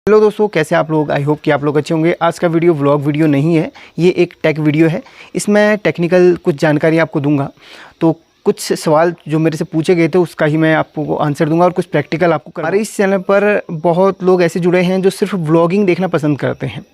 Hello दोस्तों, कैसे आप लोग। आई होप कि आप लोग अच्छे होंगे। आज का वीडियो व्लॉग वीडियो नहीं है, ये एक टेक वीडियो है। इसमें टेक्निकल कुछ जानकारी आपको दूंगा। तो कुछ सवाल जो मेरे से पूछे गए थे उसका ही मैं आपको आंसर दूंगा और कुछ प्रैक्टिकल आपको हमारे इस चैनल पर बहुत लोग ऐसे जुड़े हैं जो सिर्फ व्लॉगिंग देखना पसंद करते हैं।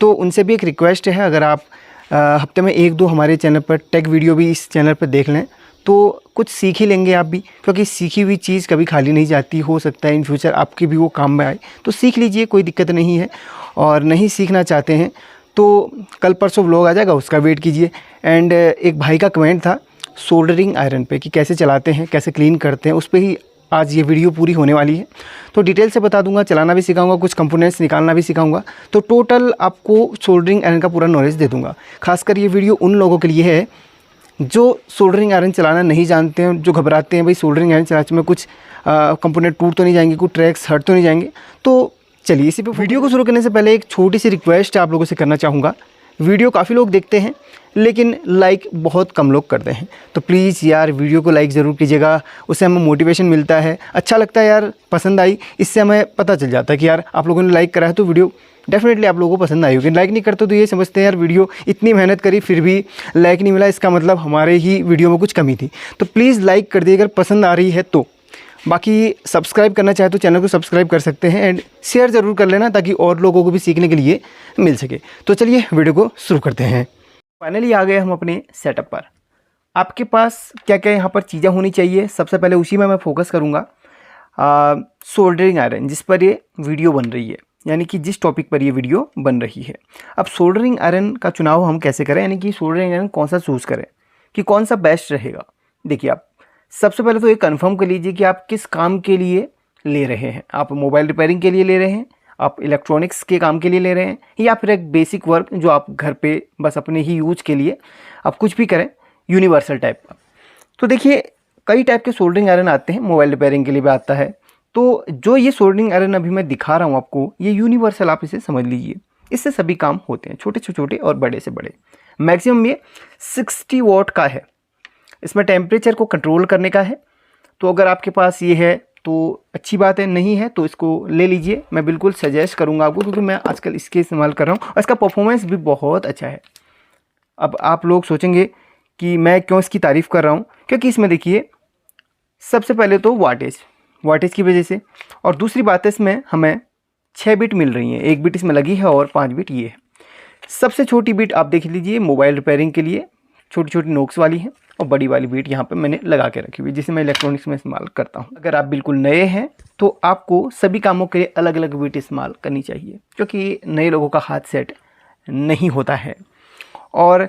तो उनसे भी एक रिक्वेस्ट है, अगर आप हफ्ते में 1-2 हमारे चैनल पर टेक वीडियो भी इस चैनल पर देख लें तो कुछ सीख ही लेंगे आप भी, क्योंकि सीखी हुई चीज़ कभी खाली नहीं जाती। हो सकता है इन फ्यूचर आपके भी वो काम में आए, तो सीख लीजिए, कोई दिक्कत नहीं है। और नहीं सीखना चाहते हैं तो कल परसों व्लॉग आ जाएगा, उसका वेट कीजिए। एंड एक भाई का कमेंट था सोल्डरिंग आयरन पे कि कैसे चलाते हैं, कैसे क्लीन करते हैं, उस पर ही आज ये वीडियो पूरी होने वाली है। तो डिटेल से बता दूंगा, चलाना भी सिखाऊंगा, कुछ कंपोनेंट्स निकालना भी सिखाऊंगा। तो टोटल आपको सोल्डरिंग आयरन का पूरा नॉलेज दे दूंगा। खासकर ये वीडियो उन लोगों के लिए है जो सोल्डरिंग आयरन चलाना नहीं जानते हैं, जो घबराते हैं भाई सोल्डरिंग आयरन चलाने में कुछ कंपोनेंट टूट तो नहीं जाएंगे, कुछ ट्रैक्स हट तो नहीं जाएंगे। तो चलिए इसी पे वीडियो को शुरू करने से पहले एक छोटी सी रिक्वेस्ट आप लोगों से करना चाहूँगा। वीडियो काफ़ी लोग देखते हैं लेकिन लाइक बहुत कम लोग करते हैं, तो प्लीज़ यार वीडियो को लाइक ज़रूर कीजिएगा। उससे हमें मोटिवेशन मिलता है, अच्छा लगता है यार, पसंद आई, इससे हमें पता चल जाता है कि यार आप लोगों ने लाइक करा है तो वीडियो डेफिनेटली आप लोगों को पसंद आई होगी। लाइक नहीं करते तो ये समझते हैं यार वीडियो इतनी मेहनत करी फिर भी लाइक नहीं मिला, इसका मतलब हमारे ही वीडियो में कुछ कमी थी। तो प्लीज़ लाइक कर दिए अगर पसंद आ रही है तो। बाकी सब्सक्राइब करना चाहे तो चैनल को सब्सक्राइब कर सकते हैं एंड शेयर ज़रूर कर लेना ताकि और लोगों को भी सीखने के लिए मिल सके। तो चलिए वीडियो को शुरू करते हैं। फाइनली आ गए हम अपने सेटअप पर। आपके पास क्या क्या यहाँ पर चीज़ें होनी चाहिए, सबसे पहले उसी में मैं फोकस करूँगा। सोल्डरिंग आयरन जिस पर ये वीडियो बन रही है, यानी कि जिस टॉपिक पर ये वीडियो बन रही है। अब सोल्डरिंग आयरन का चुनाव हम कैसे करें, यानी कि सोल्डरिंग आयरन कौन सा चूज़ करें कि कौन सा बेस्ट रहेगा। देखिए, आप सबसे पहले तो ये कंफर्म कर लीजिए कि आप किस काम के लिए ले रहे हैं। आप मोबाइल रिपेयरिंग के लिए ले रहे हैं, आप इलेक्ट्रॉनिक्स के काम के लिए ले रहे हैं, या फिर एक बेसिक वर्क जो आप घर पे बस अपने ही यूज के लिए आप कुछ भी करें, यूनिवर्सल टाइप का। तो देखिए, कई टाइप के सोल्डरिंग आयरन आते हैं, मोबाइल रिपेयरिंग के लिए भी आता है। तो जो ये सोल्डरिंग आयरन अभी मैं दिखा रहा हूँ आपको, ये यूनिवर्सल आप इसे समझ लीजिए। इससे सभी काम होते हैं, छोटे से छोटे और बड़े से बड़े। मैक्सिमम ये 60 वॉट का है, इसमें टेम्परेचर को कंट्रोल करने का है। तो अगर आपके पास ये है तो अच्छी बात है, नहीं है तो इसको ले लीजिए। मैं बिल्कुल सजेस्ट करूँगा आपको, क्योंकि मैं आजकल इसके इस्तेमाल कर रहा हूँ और इसका परफॉर्मेंस भी बहुत अच्छा है। अब आप लोग सोचेंगे कि मैं क्यों इसकी तारीफ़ कर रहा हूँ, क्योंकि इसमें देखिए सबसे पहले तो वाटेज की वजह से, और दूसरी बात है इसमें हमें 6 बिट मिल रही हैं। 1 बिट इसमें लगी है और 5 बिट ये है। सबसे छोटी बिट आप देख लीजिए, मोबाइल रिपेयरिंग के लिए छोटी छोटी नोक्स वाली है, और बड़ी वाली बिट यहाँ पे मैंने लगा के रखी हुई, जिसे मैं इलेक्ट्रॉनिक्स में इस्तेमाल करता हूँ। अगर आप बिल्कुल नए हैं तो आपको सभी कामों के लिए अलग अलग बिट इस्तेमाल करनी चाहिए, क्योंकि नए लोगों का हाथ सेट नहीं होता है। और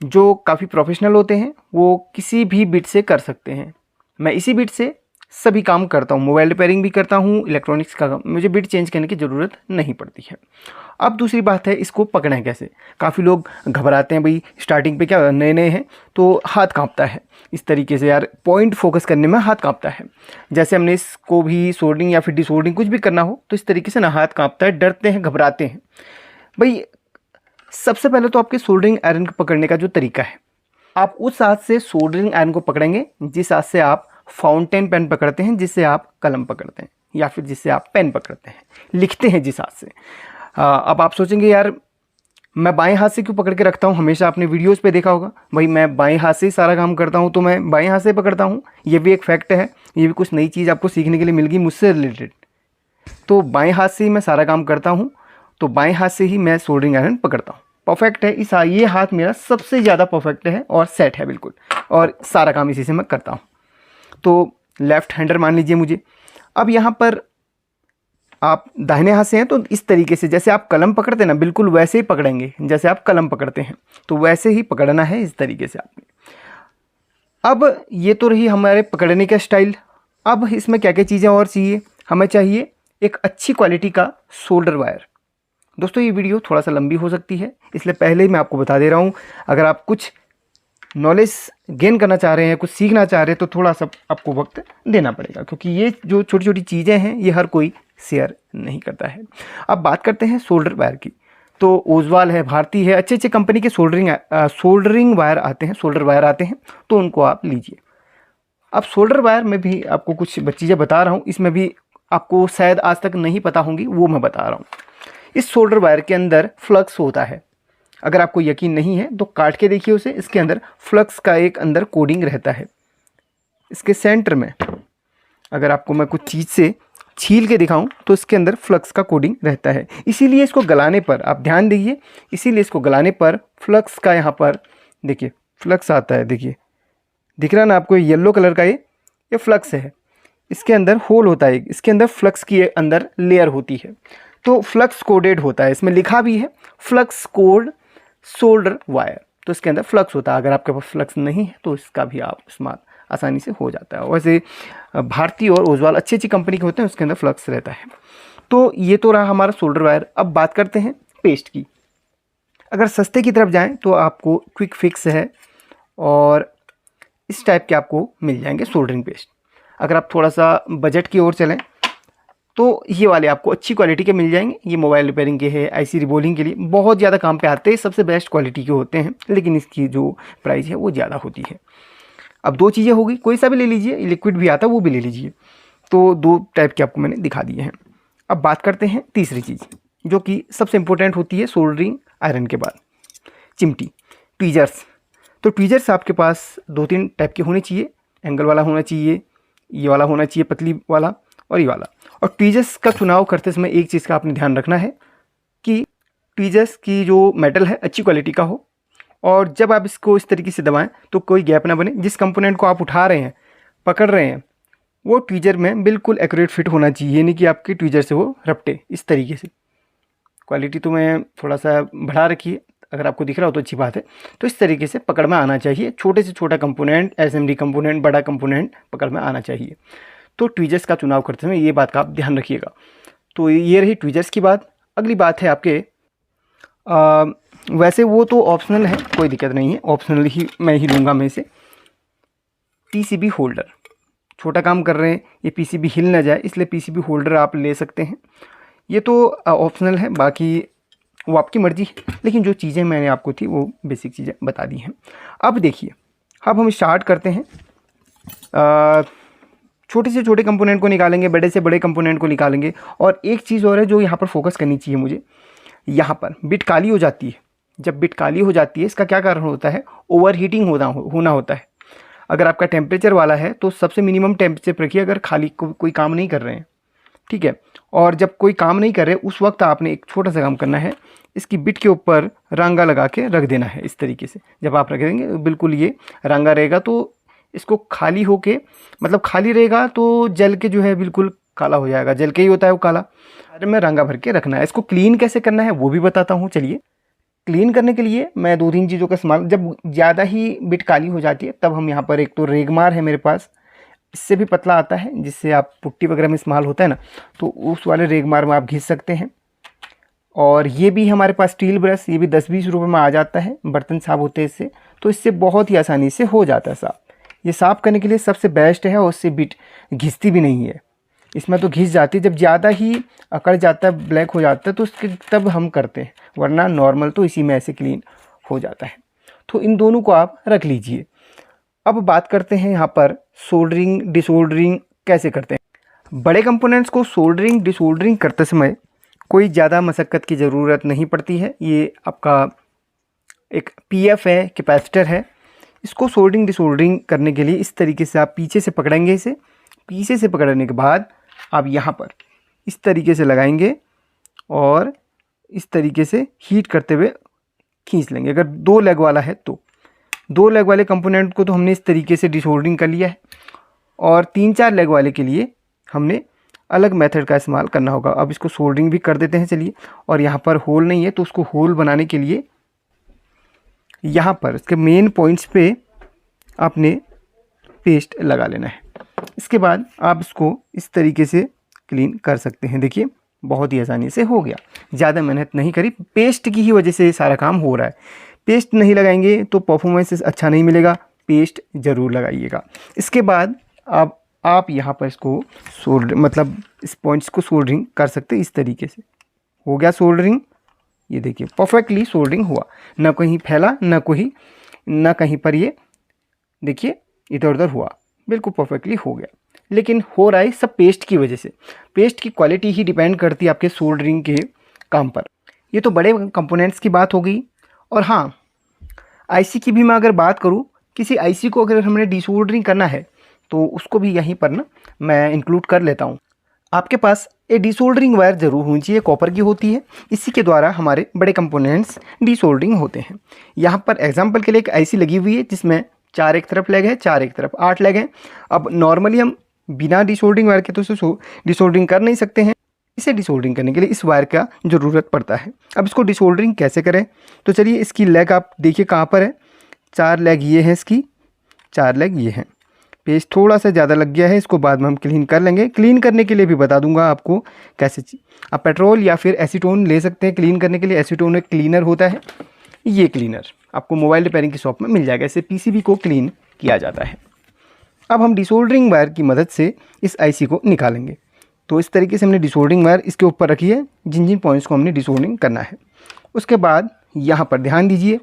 जो काफ़ी प्रोफेशनल होते हैं वो किसी भी बिट से कर सकते हैं। मैं इसी बिट से सभी काम करता हूँ, मोबाइल रिपेयरिंग भी करता हूँ, इलेक्ट्रॉनिक्स का काम, मुझे बिट चेंज करने की ज़रूरत नहीं पड़ती है। अब दूसरी बात है, इसको पकड़ें कैसे। काफ़ी लोग घबराते हैं, भाई स्टार्टिंग पे क्या नए नए हैं तो हाथ कांपता है इस तरीके से, यार पॉइंट फोकस करने में हाथ कांपता है। जैसे हमने इसको भी सोल्डरिंग या फिर डिसोल्डरिंग कुछ भी करना हो तो इस तरीके से ना हाथ कांपता है, डरते हैं, घबराते हैं। भाई सबसे पहले तो आपके सोल्डरिंग आयरन को पकड़ने का जो तरीका है, आप उस हाथ से सोल्डरिंग आयरन को पकड़ेंगे जिस हाथ से आप फाउंटेन पेन पकड़ते हैं, जिससे आप कलम पकड़ते हैं, या फिर जिससे आप पेन पकड़ते हैं, लिखते हैं जिस हाथ से। अब आप सोचेंगे यार मैं बाएं हाथ से क्यों पकड़ के रखता हूँ, हमेशा आपने वीडियोस पे देखा होगा भाई मैं बाएं हाथ से ही सारा काम करता हूँ, तो मैं बाएं हाथ से पकड़ता हूँ। ये भी एक फैक्ट है, ये भी कुछ नई चीज़ आपको सीखने के लिए मिल गई मुझसे रिलेटेड। तो बाएं हाथ से ही मैं सारा काम करता हूँ, तो बाएं हाथ से ही मैं सोल्डरिंग आयरन पकड़ता हूँ। परफेक्ट है, ये हाथ मेरा सबसे ज़्यादा परफेक्ट है और सेट है बिल्कुल, और सारा काम इसी से मैं करता हूँ। तो लेफ़्ट हैंडर मान लीजिए मुझे। अब यहाँ पर आप दाहिने हाथ से हैं तो इस तरीके से जैसे आप कलम पकड़ते हैं ना, बिल्कुल वैसे ही पकड़ेंगे जैसे आप कलम पकड़ते हैं, तो वैसे ही पकड़ना है इस तरीके से आपने। अब ये तो रही हमारे पकड़ने का स्टाइल। अब इसमें क्या क्या चीज़ें और चाहिए, हमें चाहिए एक अच्छी क्वालिटी का सोल्डर वायर। दोस्तों ये वीडियो थोड़ा सा लंबी हो सकती है, इसलिए पहले ही मैं आपको बता दे रहा हूँ, अगर आप कुछ नॉलेज गेन करना चाह रहे हैं, कुछ सीखना चाह रहे हैं, तो थोड़ा सा आपको वक्त देना पड़ेगा, क्योंकि ये जो छोटी छोटी चीज़ें हैं ये हर कोई शेयर नहीं करता है। अब बात करते हैं सोल्डर वायर की। तो ओजवाल है, भारती है, अच्छे अच्छे कंपनी के सोल्डरिंग वायर आते हैं, सोल्डर वायर आते हैं, तो उनको आप लीजिए। अब सोल्डर वायर में भी आपको कुछ चीज़ें बता रहा हूँ, इसमें भी आपको शायद आज तक नहीं पता होंगी, वो मैं बता रहा हूँ। इस सोल्डर वायर के अंदर फ्लक्स होता है। अगर आपको यकीन नहीं है तो काट के देखिए उसे। इसके अंदर फ्लक्स का एक अंदर कोडिंग रहता है। इसके सेंटर में अगर आपको मैं कुछ चीज़ से छील के दिखाऊं तो इसके अंदर फ्लक्स का कोडिंग रहता है। इसीलिए इसको गलाने पर, आप ध्यान दीजिए, इसीलिए इसको गलाने पर फ्लक्स का यहाँ पर देखिए फ्लक्स आता है। देखिए दिख रहा ना आपको, येलो कलर का ये फ्लक्स है। इसके अंदर होल होता है, इसके अंदर फ्लक्स की अंदर लेयर होती है, तो फ्लक्स कोडेड होता है। इसमें लिखा भी है फ्लक्स कोड सोल्डर वायर, तो इसके अंदर फ्लक्स होता है। अगर आपके पास फ्लक्स नहीं है तो इसका भी आप इस्तेमाल आसानी से हो जाता है। वैसे भारती और ओजवाल अच्छी अच्छी कंपनी के होते हैं, उसके अंदर फ्लक्स रहता है। तो ये तो रहा हमारा सोल्डर वायर। अब बात करते हैं पेस्ट की। अगर सस्ते की तरफ जाएं तो आपको क्विक फिक्स है और इस टाइप के आपको मिल जाएंगे सोल्डरिंग पेस्ट। अगर आप थोड़ा सा बजट की ओर चलें तो ये वाले आपको अच्छी क्वालिटी के मिल जाएंगे। ये मोबाइल रिपेयरिंग के हैं, आईसी रिबोलिंग के लिए बहुत ज़्यादा काम पे आते हैं, सबसे बेस्ट क्वालिटी के होते हैं, लेकिन इसकी जो प्राइस है वो ज़्यादा होती है। अब दो चीज़ें होगी, कोई सा भी ले लीजिए, लिक्विड भी आता है वो भी ले लीजिए। तो दो टाइप के आपको मैंने दिखा दिए हैं। अब बात करते हैं तीसरी चीज़ जो कि सबसे इम्पोर्टेंट होती है सोल्डरिंग आयरन के बाद, चिमटी, ट्वीजर्स। तो ट्वीजर्स आपके पास 2-3 टाइप के होने चाहिए। एंगल वाला होना चाहिए, ये वाला होना चाहिए पतली वाला, और ये वाला। और ट्वीजर्स का चुनाव करते समय एक चीज़ का आपने ध्यान रखना है कि ट्वीजर्स की जो मेटल है अच्छी क्वालिटी का हो, और जब आप इसको इस तरीके से दबाएं तो कोई गैप ना बने। जिस कंपोनेंट को आप उठा रहे हैं, पकड़ रहे हैं, वो ट्वीजर में बिल्कुल एक्यूरेट फिट होना चाहिए, नहीं कि आपके ट्वीजर से वो रपटे। इस तरीके से क्वालिटी तो मैं थोड़ा सा बढ़ा रखी है, अगर आपको दिख रहा हो तो अच्छी बात है। तो इस तरीके से पकड़ में आना चाहिए, छोटे से छोटा कंपोनेंट, एसएमडी कंपोनेंट, बड़ा कंपोनेंट पकड़ में आना चाहिए। तो ट्वीजर्स का चुनाव करते समय ये बात का आप ध्यान रखिएगा। तो ये रही ट्वीजर्स की बात। अगली बात है आपके वैसे वो तो ऑप्शनल है, कोई दिक्कत नहीं है, ऑप्शनल ही मैं ही लूँगा मैं इसे। पीसीबी होल्डर, छोटा काम कर रहे हैं, ये पीसीबी हिल ना जाए, इसलिए पीसीबी होल्डर आप ले सकते हैं। ये तो ऑप्शनल है, बाकी वो आपकी मर्ज़ी है, लेकिन जो चीज़ें मैंने आपको थी वो बेसिक चीज़ें बता दी हैं। अब देखिए, अब हम स्टार्ट करते हैं। छोटे से छोटे कंपोनेंट को निकालेंगे, बड़े से बड़े कंपोनेंट को निकालेंगे। और एक चीज़ और है जो यहाँ पर फोकस करनी चाहिए मुझे, यहाँ पर बिट काली हो जाती है। जब बिट काली हो जाती है, इसका क्या कारण होता है? ओवर हीटिंग होना होता है। अगर आपका टेम्परेचर वाला है तो सबसे मिनिमम टेम्परेचर पर रखिए, अगर खाली कोई काम नहीं कर रहे हैं, ठीक है। और जब कोई काम नहीं कर रहे उस वक्त आपने एक छोटा सा काम करना है, इसकी बिट के ऊपर रांगा लगा के रख देना है। इस तरीके से जब आप रख देंगे बिल्कुल ये रांगा रहेगा, तो इसको खाली होके, मतलब खाली रहेगा तो जल के जो है बिल्कुल काला हो जाएगा। जल के ही होता है वो काला। अरे में रांगा भर के रखना है। इसको क्लीन कैसे करना है वो भी बताता हूँ। चलिए, क्लीन करने के लिए मैं 2-3 चीज़ों का इस्तेमाल, जब ज़्यादा ही बिट काली हो जाती है तब हम यहाँ पर, एक तो रेगमार है मेरे पास, इससे भी पतला आता है, जिससे आप पुट्टी वगैरह में इस्तेमाल होता है ना, तो उस वाले रेगमार में आप घिस सकते हैं। और ये भी हमारे पास स्टील ब्रश, ये भी 10-20 रुपये में आ जाता है, बर्तन साफ होते हैं इससे, तो इससे बहुत ही आसानी से हो जाता है साफ। ये साफ़ करने के लिए सबसे बेस्ट है, और उससे बिट घिसती भी नहीं है। इसमें तो घिस जाती है, जब ज़्यादा ही अकड़ जाता है, ब्लैक हो जाता है, तो उसके तब हम करते हैं, वरना नॉर्मल तो इसी में ऐसे क्लीन हो जाता है। तो इन दोनों को आप रख लीजिए। अब बात करते हैं यहाँ पर सोल्डरिंग डिसोल्डरिंग कैसे करते हैं। बड़े कंपोनेंट्स को सोल्डरिंग डिसोल्डरिंग करते समय कोई ज़्यादा मशक्क़त की ज़रूरत नहीं पड़ती है। ये आपका एक पीएफ है, कैपेसिटर है। इसको सोल्डरिंग डिसोल्डरिंग करने के लिए इस तरीके से आप पीछे से पकड़ेंगे। इसे पीछे से पकड़ने के बाद आप यहाँ पर इस तरीके से लगाएंगे और इस तरीके से हीट करते हुए खींच लेंगे। अगर 2 लेग वाला है तो 2 लेग वाले कंपोनेंट को तो हमने इस तरीके से डिसोल्डरिंग कर लिया है, और 3-4 लेग वाले के लिए हमने अलग मेथड का इस्तेमाल करना होगा। अब इसको सोल्डरिंग भी कर देते हैं। चलिए, और यहाँ पर होल नहीं है तो उसको होल बनाने के लिए यहाँ पर इसके मेन पॉइंट्स पे आपने पेस्ट लगा लेना है। इसके बाद आप इसको इस तरीके से क्लीन कर सकते हैं। देखिए, बहुत ही आसानी से हो गया, ज़्यादा मेहनत नहीं करी। पेस्ट की ही वजह से सारा काम हो रहा है। पेस्ट नहीं लगाएंगे तो परफॉर्मेंस अच्छा नहीं मिलेगा, पेस्ट ज़रूर लगाइएगा। इसके बाद अब आप यहाँ पर इसको मतलब इस पॉइंट्स को सोल्डरिंग कर सकते हैं। इस तरीके से हो गया सोल्डरिंग। ये देखिए, परफेक्टली सोल्डरिंग हुआ, ना कहीं फैला, ना कहीं पर ये देखिए इधर उधर हुआ, बिल्कुल परफेक्टली हो गया। लेकिन हो रहा है सब पेस्ट की वजह से। पेस्ट की क्वालिटी ही डिपेंड करती है आपके सोल्डरिंग के काम पर। ये तो बड़े कंपोनेंट्स की बात हो गई। और हाँ, आईसी की भी मैं अगर बात करूँ, किसी आईसी को अगर हमने डिसोल्डरिंग करना है तो उसको भी यहीं पर ना मैं इंक्लूड कर लेता हूँ। आपके पास ये डिसोल्डरिंग वायर ज़रूर होनी चाहिए, कॉपर की होती है। इसी के द्वारा हमारे बड़े कंपोनेंट्स डिसोल्डरिंग होते हैं। यहाँ पर एग्जांपल के लिए एक आईसी लगी हुई है जिसमें 4 एक तरफ लेग है, 4 एक तरफ 8 लेग हैं। अब नॉर्मली हम बिना डिसोल्डरिंग वायर के तो इसे डिसोल्डरिंग कर नहीं सकते हैं। इसे डिसोल्डरिंग करने के लिए इस वायर का ज़रूरत पड़ता है। अब इसको डिसोल्डरिंग कैसे करें, तो चलिए इसकी लेग आप देखिए कहाँ पर है। 4 लेग ये हैं इसकी, 4 लेग ये हैं। पेस्ट थोड़ा सा ज़्यादा लग गया है, इसको बाद में हम क्लीन कर लेंगे। क्लीन करने के लिए भी बता दूंगा आपको कैसे। आप पेट्रोल या फिर एसीटोन ले सकते हैं क्लीन करने के लिए। एसीटोन एक क्लीनर होता है, ये क्लीनर आपको मोबाइल रिपेयरिंग की शॉप में मिल जाएगा। इससे पीसीबी को क्लीन किया जाता है। अब हम डिसोल्डरिंग वायर की मदद से इस आईसी को निकालेंगे। तो इस तरीके से हमने डिसोल्डरिंग वायर इसके ऊपर रखी है, जिन जिन पॉइंट्स को हमने डिसोल्डरिंग करना है। उसके बाद यहाँ पर ध्यान दीजिए,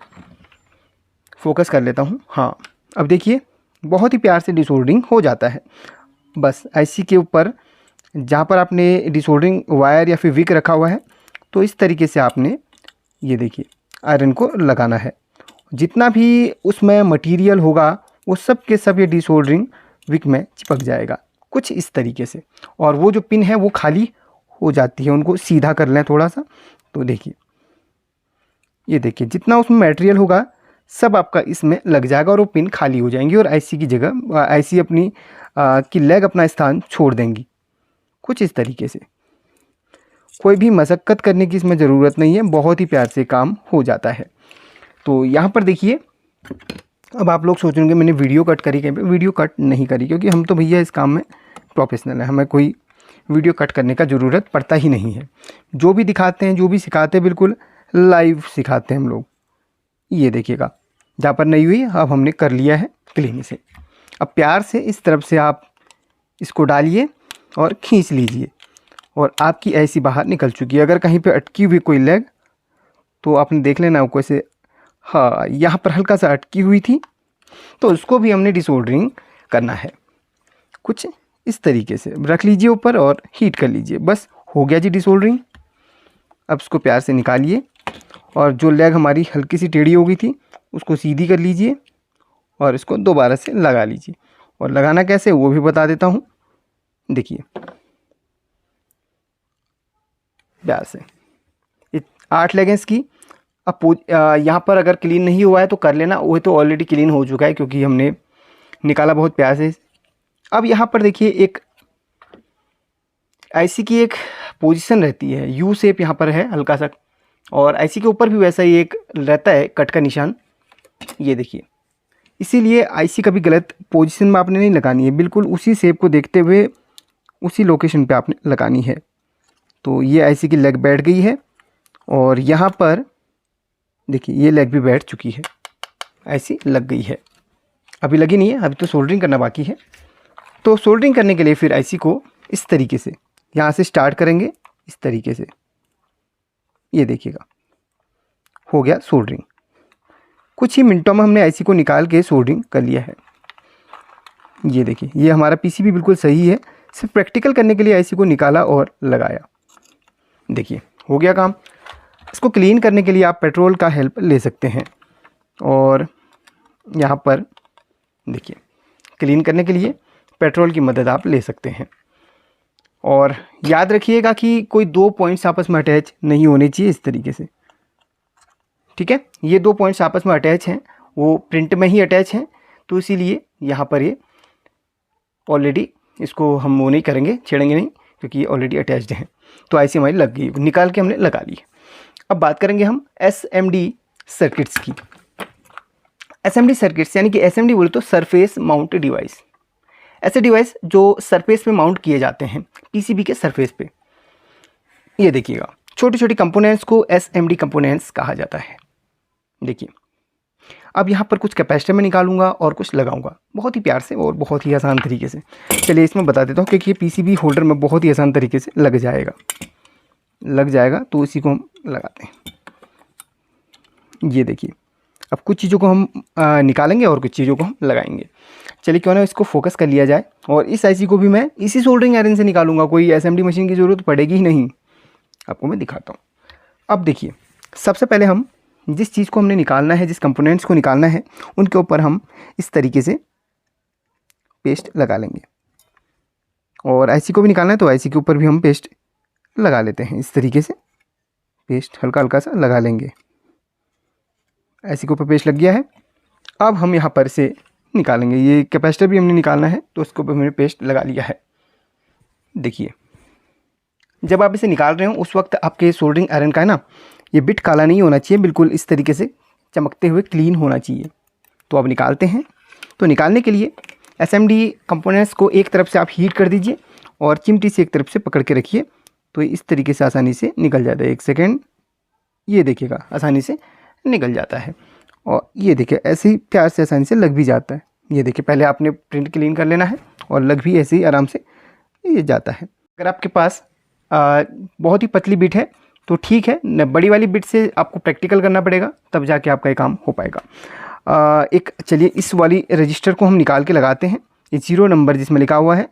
फोकस कर लेता हूँ। हाँ, अब देखिए बहुत ही प्यार से डिसोल्डरिंग हो जाता है। बस आईसी के ऊपर जहाँ पर आपने डिसोल्डरिंग वायर या फिर विक रखा हुआ है, तो इस तरीके से आपने ये देखिए आयरन को लगाना है। जितना भी उसमें मटेरियल होगा वो सब के सब ये डिसोल्डरिंग विक में चिपक जाएगा कुछ इस तरीके से। और वो जो पिन है वो खाली हो जाती है, उनको सीधा कर लें थोड़ा सा। तो देखिए, ये देखिए जितना उसमें मटेरियल होगा सब आपका इसमें लग जाएगा और वो पिन खाली हो जाएंगी और आईसी की जगह आईसी अपनी की लेग अपना स्थान छोड़ देंगी कुछ इस तरीके से। कोई भी मशक्क़त करने की इसमें ज़रूरत नहीं है, बहुत ही प्यार से काम हो जाता है। तो यहाँ पर देखिए, अब आप लोग सोचेंगे मैंने वीडियो कट करी कहीं पे। वीडियो कट नहीं करी, क्योंकि हम तो भैया इस काम में प्रोफेशनल है, हमें कोई वीडियो कट करने का ज़रूरत पड़ता ही नहीं है। जो भी दिखाते हैं, जो भी सिखाते हैं, बिल्कुल लाइव सिखाते हैं हम लोग। ये देखिएगा जहाँ पर नहीं हुई अब हमने कर लिया है क्लीन से। अब प्यार से इस तरफ से आप इसको डालिए और खींच लीजिए और आपकी ऐसी बाहर निकल चुकी है। अगर कहीं पे अटकी हुई कोई लेग तो आपने देख लेना वो कैसे, हाँ यहाँ पर हल्का सा अटकी हुई थी, तो उसको भी हमने डिसोल्डरिंग करना है कुछ इस तरीके से। रख लीजिए ऊपर और हीट कर लीजिए, बस हो गया जी डिसोल्डरिंग। अब इसको प्यार से निकालिए और जो लेग हमारी हल्की सी टेढ़ी हो गई थी उसको सीधी कर लीजिए और इसको दोबारा से लगा लीजिए। और लगाना कैसे वो भी बता देता हूँ। देखिए प्यार से 8 लेग हैं इसकी। अब यहाँ पर अगर क्लीन नहीं हुआ है तो कर लेना, वो तो ऑलरेडी क्लीन हो चुका है क्योंकि हमने निकाला बहुत प्यार से। अब यहाँ पर देखिए एक आईसी की एक पोजीशन रहती है, यू शेप यहाँ पर है हल्का सा, और आईसी के ऊपर भी वैसा ही एक रहता है कट का निशान, ये देखिए। इसीलिए आईसी कभी गलत पोजीशन में आपने नहीं लगानी है, बिल्कुल उसी शेप को देखते हुए उसी लोकेशन पे आपने लगानी है। तो ये आईसी की लेग बैठ गई है और यहाँ पर देखिए ये लेग भी बैठ चुकी है, आईसी लग गई है। अभी लगी नहीं है, अभी तो सोल्डरिंग करना बाकी है। तो सोल्डरिंग करने के लिए फिर आईसी को इस तरीके से यहाँ से स्टार्ट करेंगे, इस तरीके से। ये देखिएगा हो गया सोल्डरिंग। कुछ ही मिनटों में हमने आईसी को निकाल के सोल्डरिंग कर लिया है। ये देखिए ये हमारा पीसीबी बिल्कुल सही है, सिर्फ प्रैक्टिकल करने के लिए आईसी को निकाला और लगाया। देखिए हो गया काम। इसको क्लीन करने के लिए आप पेट्रोल का हेल्प ले सकते हैं और यहाँ पर देखिए क्लीन करने के लिए पेट्रोल की मदद आप ले सकते हैं। और याद रखिएगा कि कोई 2 पॉइंट्स आपस में अटैच नहीं होने चाहिए इस तरीके से, ठीक है। ये 2 पॉइंट्स आपस में अटैच हैं, वो प्रिंट में ही अटैच हैं, तो इसीलिए यहाँ पर ये ऑलरेडी इसको हम वो नहीं करेंगे, छेड़ेंगे नहीं, क्योंकि ये ऑलरेडी अटैच्ड हैं। तो आईसी हमारी लग गई, निकाल के हमने लगा ली। अब बात करेंगे हम एसएमडी सर्किट्स की। एसएमडी सर्किट्स यानी कि एसएमडी बोले तो सरफेस माउंट डिवाइस, ऐसे डिवाइस जो सरफेस पे माउंट किए जाते हैं पीसीबी के सरफेस पे। ये देखिएगा छोटी छोटी कंपोनेंट्स को एसएमडी कंपोनेंट्स कहा जाता है। देखिए अब यहाँ पर कुछ कैपेसिटर में निकालूंगा और कुछ लगाऊंगा बहुत ही प्यार से और बहुत ही आसान तरीके से। चलिए इसमें बता देता हूँ, क्योंकि ये पीसीबी होल्डर में बहुत ही आसान तरीके से लग जाएगा, तो इसी को हम लगाते हैं। ये देखिए अब कुछ चीज़ों को हम निकालेंगे और कुछ चीज़ों को हम लगाएंगे। चलिए क्यों ना इसको फोकस कर लिया जाए, और इस आईसी को भी मैं इसी सोल्डरिंग आयरन से निकालूंगा, कोई एसएमडी मशीन की ज़रूरत पड़ेगी ही नहीं। आपको मैं दिखाता हूँ। अब देखिए, सबसे पहले हम जिस चीज़ को हमने निकालना है, जिस कंपोनेंट्स को निकालना है, उनके ऊपर हम इस तरीके से पेस्ट लगा लेंगे। और आईसी को भी निकालना है तो आईसी के ऊपर भी हम पेस्ट लगा लेते हैं। इस तरीके से पेस्ट हल्का हल्का सा लगा लेंगे। आईसी के ऊपर पेस्ट लग गया है। अब हम यहाँ पर से निकालेंगे। ये कैपेसिटर भी हमने निकालना है तो उसके ऊपर हमने पेस्ट लगा लिया है। देखिए, जब आप इसे निकाल रहे हो उस वक्त आपके सोल्डरिंग आयरन का है ना, ये बिट काला नहीं होना चाहिए, बिल्कुल इस तरीके से चमकते हुए क्लीन होना चाहिए। तो अब निकालते हैं। तो निकालने के लिए एसएमडी कंपोनेंट्स को एक तरफ से आप हीट कर दीजिए और चिमटी से एक तरफ से पकड़ के रखिए, तो इस तरीके से आसानी से निकल जाता है। 1 सेकेंड, ये देखिएगा आसानी से निकल जाता है। और ये देखिए ऐसे ही प्यार से आसानी से लग भी जाता है। ये देखिए, पहले आपने प्रिंट क्लीन कर लेना है और लग भी ऐसे ही आराम से ये जाता है। अगर आपके पास बहुत ही पतली बिट है तो ठीक है, न बड़ी वाली बिट से आपको प्रैक्टिकल करना पड़ेगा, तब जाके आपका ये काम हो पाएगा। एक चलिए इस वाली रजिस्टर को हम निकाल के लगाते हैं। ये 0 नंबर जिसमें लिखा हुआ है,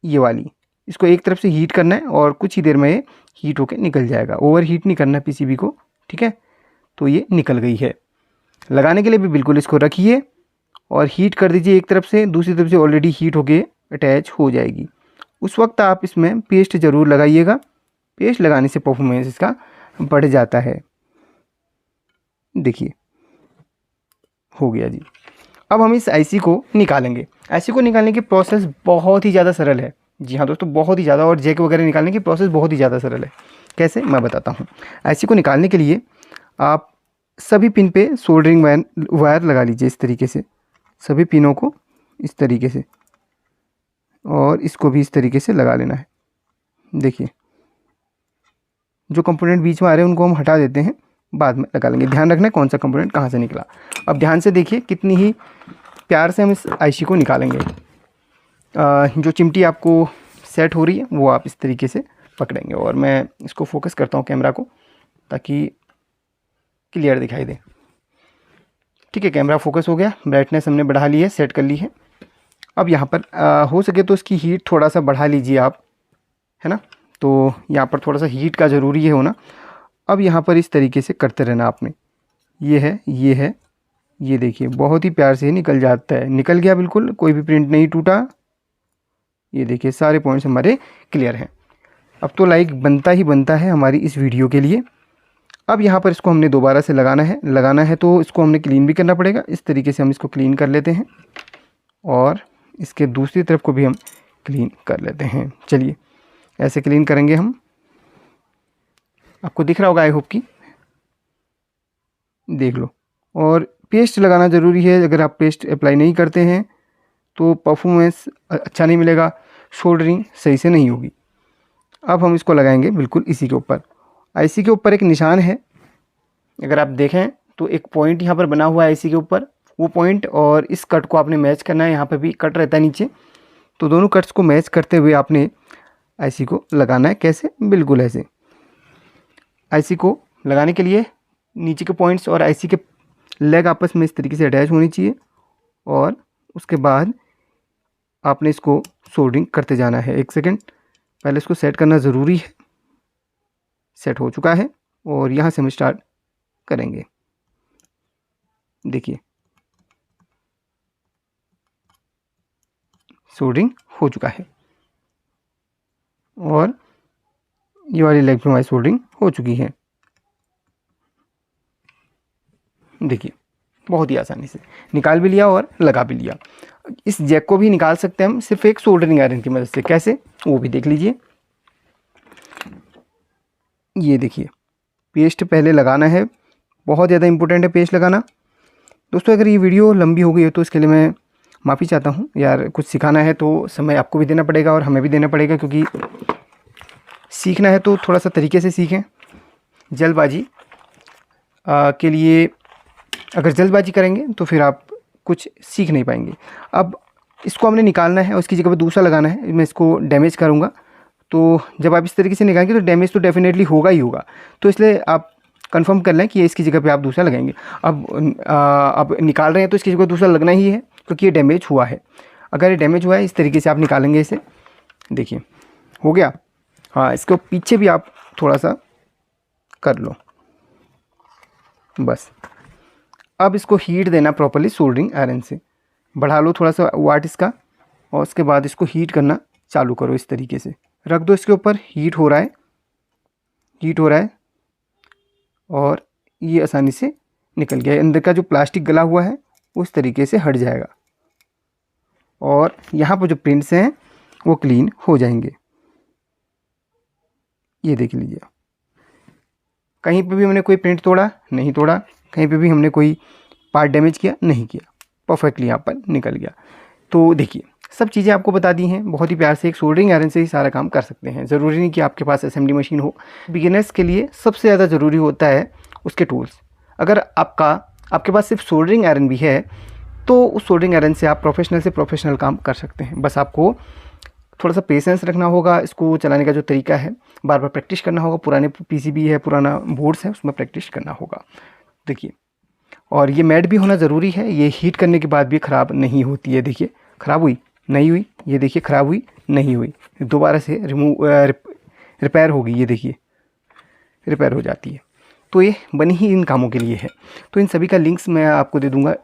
ये वाली, इसको एक तरफ से हीट करना है और कुछ ही देर में ये हीट होके निकल जाएगा। ओवर हीट नहीं करना पीसीबी को, ठीक है। तो ये निकल गई है। लगाने के लिए भी बिल्कुल इसको रखिए और हीट कर दीजिए एक तरफ से, दूसरी तरफ से ऑलरेडी हीट होके अटैच हो जाएगी। उस वक्त आप इसमें पेस्ट ज़रूर लगाइएगा। पेस्ट लगाने से परफॉर्मेंस इसका बढ़ जाता है। देखिए, हो गया जी। अब हम इस आईसी को निकालेंगे। आईसी को निकालने की प्रोसेस बहुत ही ज़्यादा सरल है। जी हाँ दोस्तों, बहुत ही ज़्यादा। और जैक वगैरह निकालने की प्रोसेस बहुत ही ज़्यादा सरल है। कैसे, मैं बताता हूँ। आईसी को निकालने के लिए आप सभी पिन पे सोल्डरिंग वायर लगा लीजिए इस तरीके से, सभी पिनों को इस तरीके से, और इसको भी इस तरीके से लगा लेना है। देखिए, जो कंपोनेंट बीच में आ रहे हैं उनको हम हटा देते हैं, बाद में लगा लेंगे। ध्यान रखना है कौन सा कंपोनेंट कहाँ से निकला। अब ध्यान से देखिए कितनी ही प्यार से हम इस आईसी को निकालेंगे। जो चिमटी आपको सेट हो रही है वो आप इस तरीके से पकड़ेंगे। और मैं इसको फोकस करता हूँ कैमरा को, ताकि क्लियर दिखाई दे। ठीक है, कैमरा फोकस हो गया। ब्राइटनेस हमने बढ़ा ली है, सेट कर ली है। अब यहाँ पर हो सके तो इसकी हीट थोड़ा सा बढ़ा लीजिए आप, है ना। तो यहाँ पर थोड़ा सा हीट का ज़रूरी है होना। अब यहाँ पर इस तरीके से करते रहना आपने। ये है, ये है, ये देखिए बहुत ही प्यार से निकल जाता है। निकल गया बिल्कुल, कोई भी प्रिंट नहीं टूटा। ये देखिए सारे पॉइंट्स हमारे क्लियर हैं। अब तो लाइक बनता ही बनता है हमारी इस वीडियो के लिए। अब यहाँ पर इसको हमने दोबारा से लगाना है तो इसको हमने क्लीन भी करना पड़ेगा। इस तरीके से हम इसको क्लीन कर लेते हैं और इसके दूसरी तरफ को भी हम क्लीन कर लेते हैं। चलिए ऐसे क्लीन करेंगे हम। आपको दिख रहा होगा, आई होप कि देख लो। और पेस्ट लगाना ज़रूरी है। अगर आप पेस्ट अप्लाई नहीं करते हैं तो परफॉर्मेंस अच्छा नहीं मिलेगा, सोल्डरिंग सही से नहीं होगी। अब हम इसको लगाएंगे बिल्कुल इसी के ऊपर। आईसी के ऊपर एक निशान है, अगर आप देखें तो एक पॉइंट यहाँ पर बना हुआ है आईसी के ऊपर। वो पॉइंट और इस कट को आपने मैच करना है। यहाँ पर भी कट रहता है नीचे, तो दोनों कट्स को मैच करते हुए आपने आईसी को लगाना है। कैसे, बिल्कुल ऐसे। आईसी को लगाने के लिए नीचे के पॉइंट्स और आईसी के लेग आपस में इस तरीके से अटैच होनी चाहिए, और उसके बाद आपने इसको सोल्डरिंग करते जाना है। 1 सेकेंड, पहले इसको सेट करना ज़रूरी है। सेट हो चुका है और यहाँ से हम स्टार्ट करेंगे। देखिए सोल्डरिंग हो चुका है और ये वाली लेग पे हमारी सोल्डरिंग हो चुकी है। देखिए बहुत ही आसानी से निकाल भी लिया और लगा भी लिया। इस जैक को भी निकाल सकते हैं हम सिर्फ एक सोल्डरिंग आयरन की मदद से। कैसे, वो भी देख लीजिए। ये देखिए पेस्ट पहले लगाना है, बहुत ज़्यादा इंपॉर्टेंट है पेस्ट लगाना। दोस्तों अगर ये वीडियो लंबी हो गई हो तो इसके लिए मैं माफ़ी चाहता हूँ यार। कुछ सिखाना है तो समय आपको भी देना पड़ेगा और हमें भी देना पड़ेगा, क्योंकि सीखना है तो थोड़ा सा तरीके से सीखें। जल्दबाजी के लिए, अगर जल्दबाजी करेंगे तो फिर आप कुछ सीख नहीं पाएंगे। अब इसको हमने निकालना है और इसकी जगह पर दूसरा लगाना है। मैं इसको डैमेज करूँगा, तो जब आप इस तरीके से निकालेंगे तो डैमेज तो डेफिनेटली होगा ही होगा। तो इसलिए आप कंफर्म कर लें कि इसकी जगह पे आप दूसरा लगाएंगे। अब निकाल रहे हैं तो इसकी जगह दूसरा लगना ही है। क्योंकि ये डैमेज हुआ है। अगर ये डैमेज हुआ है इस तरीके से आप निकालेंगे इसे, देखिए हो गया। हाँ, इसको पीछे भी आप थोड़ा सा कर लो बस। अब इसको हीट देना प्रॉपर्ली सोल्डरिंग आयरन से, बढ़ा लो थोड़ा सा वाट इसका, और उसके बाद इसको हीट करना चालू करो। इस तरीके से रख दो इसके ऊपर, हीट हो रहा है, हीट हो रहा है, और ये आसानी से निकल गया है। अंदर का जो प्लास्टिक गला हुआ है उस तरीके से हट जाएगा, और यहाँ पर जो प्रिंट्स हैं वो क्लीन हो जाएंगे। ये देख लीजिए, कहीं पे भी हमने कोई प्रिंट तोड़ा नहीं तोड़ा, कहीं पे भी हमने कोई पार्ट डैमेज किया नहीं किया, परफेक्टली यहाँ पर निकल गया। तो देखिए सब चीज़ें आपको बता दी हैं बहुत ही प्यार से। एक सोल्डरिंग आयरन से ही सारा काम कर सकते हैं, ज़रूरी नहीं कि आपके पास असेंबली मशीन हो। बिगिनर्स के लिए सबसे ज़्यादा ज़रूरी होता है उसके टूल्स। अगर आपके पास सिर्फ सोल्डरिंग आयरन भी है तो उस सोल्डरिंग आयरन से आप प्रोफेशनल से प्रोफेशनल काम कर सकते हैं। बस आपको थोड़ा सा पेशेंस रखना होगा, इसको चलाने का जो तरीका है बार बार प्रैक्टिस करना होगा। पुराने पीसीबी है, पुराना बोर्ड्स है, उसमें प्रैक्टिस करना होगा। देखिए, और ये मैट भी होना ज़रूरी है, ये हीट करने के बाद भी ख़राब नहीं होती है। देखिए ख़राब हुई नहीं हुई, ये देखिए ख़राब हुई नहीं हुई, दोबारा से रिपेयर होगी, ये देखिए रिपेयर हो जाती है। तो ये बनी ही इन कामों के लिए है। तो इन सभी का लिंक्स मैं आपको दे दूँगा,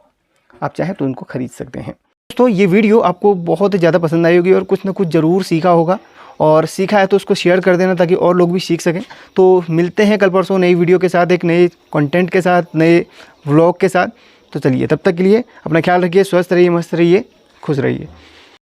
आप चाहें तो इनको ख़रीद सकते हैं। दोस्तों ये वीडियो आपको बहुत ज़्यादा पसंद आई होगी और कुछ ना कुछ ज़रूर सीखा होगा, और सीखा है तो उसको शेयर कर देना ताकि और लोग भी सीख सकें। तो मिलते हैं कल परसों नई वीडियो के साथ, एक नए कंटेंट के साथ, नए व्लॉग के साथ। तो चलिए तब तक के लिए अपना ख्याल रखिए, स्वस्थ रहिए, मस्त रहिए, खुश रहिए।